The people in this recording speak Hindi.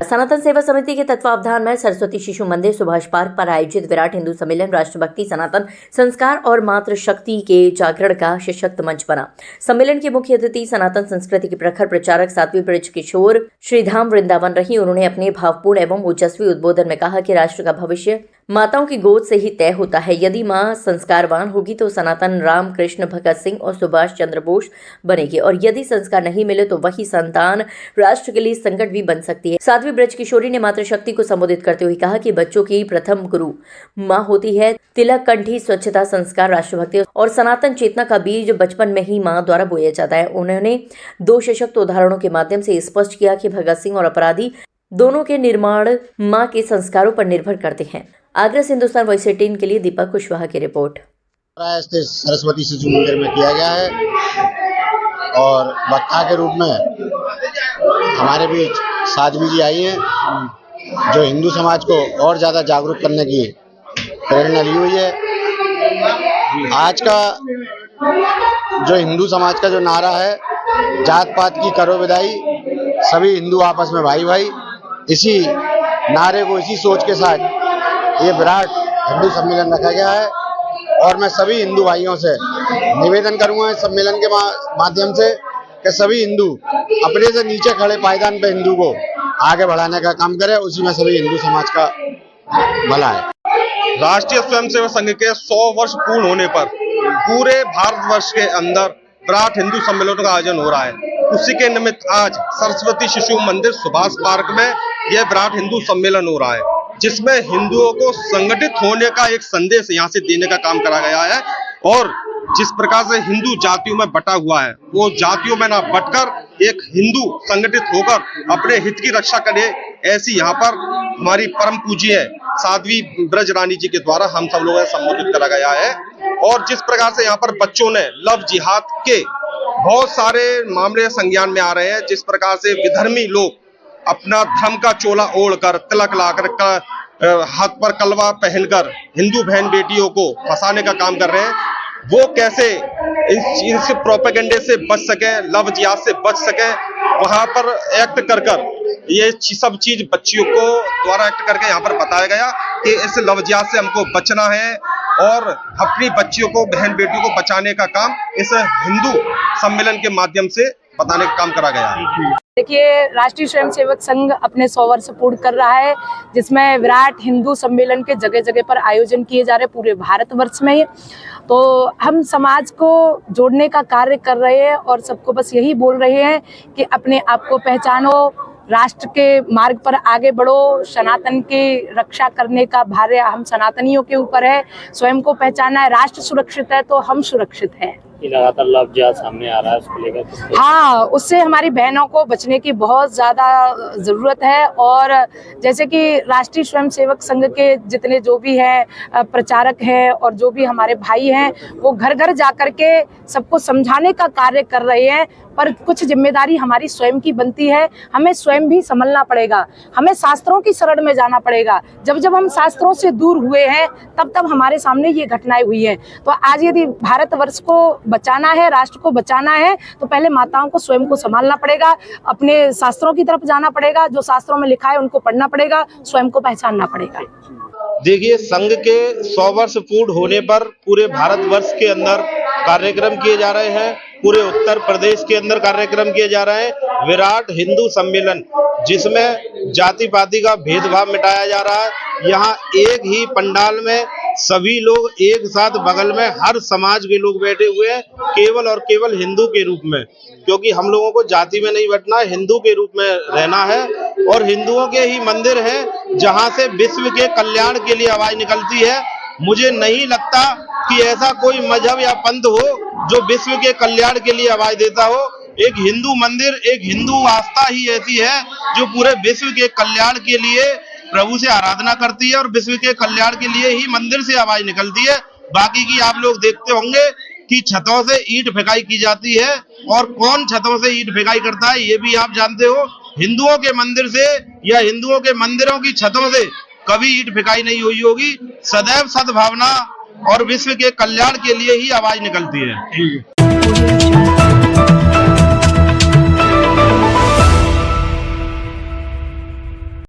सनातन सेवा समिति के तत्वावधान में सरस्वती शिशु मंदिर सुभाष पार्क पर आयोजित विराट हिंदू सम्मेलन राष्ट्रभक्ति, सनातन संस्कार और मातृशक्ति के जागरण का सशक्त मंच बना। सम्मेलन के मुख्य अतिथि सनातन संस्कृति के प्रखर प्रचारक साध्वी ब्रज किशोर श्रीधाम वृंदावन रही। उन्होंने अपने भावपूर्ण एवं ओजस्वी उद्बोधन में कहा कि राष्ट्र का भविष्य माताओं की गोद से ही तय होता है। यदि माँ संस्कारवान होगी तो सनातन राम कृष्ण, भगत सिंह और सुभाष चंद्र बोस बनेगी, और यदि संस्कार नहीं मिले तो वही संतान राष्ट्र के लिए संकट भी बन सकती है। साध्वी ब्रज किशोरी ने मातृशक्ति को संबोधित करते हुए कहा कि बच्चों की प्रथम गुरु माँ होती है। तिलक, कंठी, स्वच्छता, संस्कार, राष्ट्रभक्ति और सनातन चेतना का बीज बचपन में ही माँ द्वारा बोया जाता है। उन्होंने 2 सशक्त उदाहरणों के माध्यम से स्पष्ट किया कि भगत सिंह और अपराधी दोनों के निर्माण माँ के संस्कारों पर निर्भर करते हैं। आगरा से हिंदुस्तान वॉइस 18 के लिए दीपक कुशवाहा की रिपोर्ट। सरस्वती शिशु मंदिर में किया गया है और वक्ता के रूप में हमारे बीच साध्वी जी आई हैं, जो हिंदू समाज को और ज़्यादा जागरूक करने की प्रेरणा ली हुई है। आज का जो हिंदू समाज का जो नारा है, जात पात की करो विदाई, सभी हिंदू आपस में भाई भाई, इसी नारे को, इसी सोच के साथ ये विराट हिंदू सम्मेलन रखा गया है। और मैं सभी हिंदू भाइयों से निवेदन करूंगा इस सम्मेलन के माध्यम से कि सभी हिंदू अपने से नीचे खड़े पायदान पे हिंदू को आगे बढ़ाने का काम करें। उसी में सभी हिंदू समाज का भला है। राष्ट्रीय स्वयंसेवक संघ के 100 वर्ष पूर्ण होने पर पूरे भारतवर्ष के अंदर विराट हिंदू सम्मेलन का आयोजन हो रहा है। उसी के निमित्त आज सरस्वती शिशु मंदिर सुभाष पार्क में यह विराट हिंदू सम्मेलन हो रहा है, जिसमें हिंदुओं को संगठित होने का एक संदेश यहाँ से देने का काम करा गया है। और जिस प्रकार से हिंदू जातियों में बटा हुआ है, वो जातियों में ना बटकर एक हिंदू संगठित होकर अपने हित की रक्षा करे, ऐसी यहाँ पर हमारी परम पूज्य साध्वी ब्रज रानी जी के द्वारा हम सब लोगों ने संबोधित करा गया है। और जिस प्रकार से यहाँ पर बच्चों ने लव जिहाद के बहुत सारे मामले संज्ञान में आ रहे हैं, जिस प्रकार से विधर्मी लोग अपना धर्म का चोला ओढ़कर, तिलक लाकर, हाथ पर कलवा पहनकर हिंदू बहन बेटियों को फंसाने का काम कर रहे हैं, वो कैसे इस प्रोपेगेंडे से बच सके, लव जिहाद से बच सके, वहां पर एक्ट कर ये सब चीज बच्चियों को द्वारा एक्ट करके यहाँ पर बताया गया कि इस लव जिहाद से हमको बचना है और अपनी बच्चियों को, बहन बेटियों को बचाने का काम इस हिंदू सम्मेलन के माध्यम से बताने का काम करा गया है। देखिए, राष्ट्रीय स्वयंसेवक संघ अपने 100 वर्ष पूर्ण कर रहा है, जिसमें विराट हिंदू सम्मेलन के जगह जगह पर आयोजन किए जा रहे हैं पूरे भारतवर्ष में। तो हम समाज को जोड़ने का कार्य कर रहे हैं और सबको बस यही बोल रहे हैं कि अपने आप को पहचानो, राष्ट्र के मार्ग पर आगे बढ़ो, सनातन की रक्षा करने का भार हम सनातनियों के ऊपर है। स्वयं को पहचाना है, राष्ट्र सुरक्षित है तो हम सुरक्षित हैं। लगातार लव जिहाद सामने आ रहा है, उसको लेकर हाँ, उससे हमारी बहनों को बचने की बहुत ज़्यादा ज़रूरत है। और जैसे कि राष्ट्रीय स्वयंसेवक संघ के जितने जो भी हैं प्रचारक हैं और जो भी हमारे भाई हैं, वो घर घर जा कर के सबको समझाने का कार्य कर रहे हैं। पर कुछ जिम्मेदारी हमारी स्वयं की बनती है, हमें स्वयं भी संभलना पड़ेगा, हमें शास्त्रों की शरण में जाना पड़ेगा। जब जब हम शास्त्रों से दूर हुए हैं तब तब हमारे सामने ये घटनाएं हुई हैं। तो आज यदि भारतवर्ष को बचाना है, राष्ट्र को बचाना है, तो पहले माताओं को स्वयं को संभालना पड़ेगा, अपने शास्त्रों की तरफ जाना पड़ेगा, जो शास्त्रों में लिखा है उनको पढ़ना पड़ेगा, स्वयं को पहचानना पड़ेगा। देखिए, संघ के 100 वर्ष पूर्ण होने पर पूरे भारतवर्ष के अंदर कार्यक्रम किए जा रहे हैं, पूरे उत्तर प्रदेश के अंदर कार्यक्रम किए जा रहे हैं। विराट हिंदू सम्मेलन, जिसमें जाति पाति का भेदभाव मिटाया जा रहा है। यहाँ एक ही पंडाल में सभी लोग एक साथ, बगल में हर समाज के लोग बैठे हुए हैं, केवल और केवल हिंदू के रूप में, क्योंकि हम लोगों को जाति में नहीं बैठना है, हिंदू के रूप में रहना है। और हिंदुओं के ही मंदिर है जहाँ से विश्व के कल्याण के लिए आवाज निकलती है। मुझे नहीं लगता कि ऐसा कोई मजहब या पंथ हो जो विश्व के कल्याण के लिए आवाज देता हो। एक हिंदू मंदिर, एक हिंदू आस्था ही ऐसी है जो पूरे विश्व के कल्याण के लिए प्रभु से आराधना करती है और विश्व के कल्याण के लिए ही मंदिर से आवाज निकलती है। बाकी की आप लोग देखते होंगे कि छतों से ईंट फेंकाई की जाती है, और कौन छतों से ईंट फेंकाई करता है ये भी आप जानते हो। हिंदुओं के मंदिर से या हिंदुओं के मंदिरों की छतों से कभी ईंट फेंकाई नहीं हुई होगी। सदैव सद्भावना और विश्व के कल्याण के लिए ही आवाज निकलती है।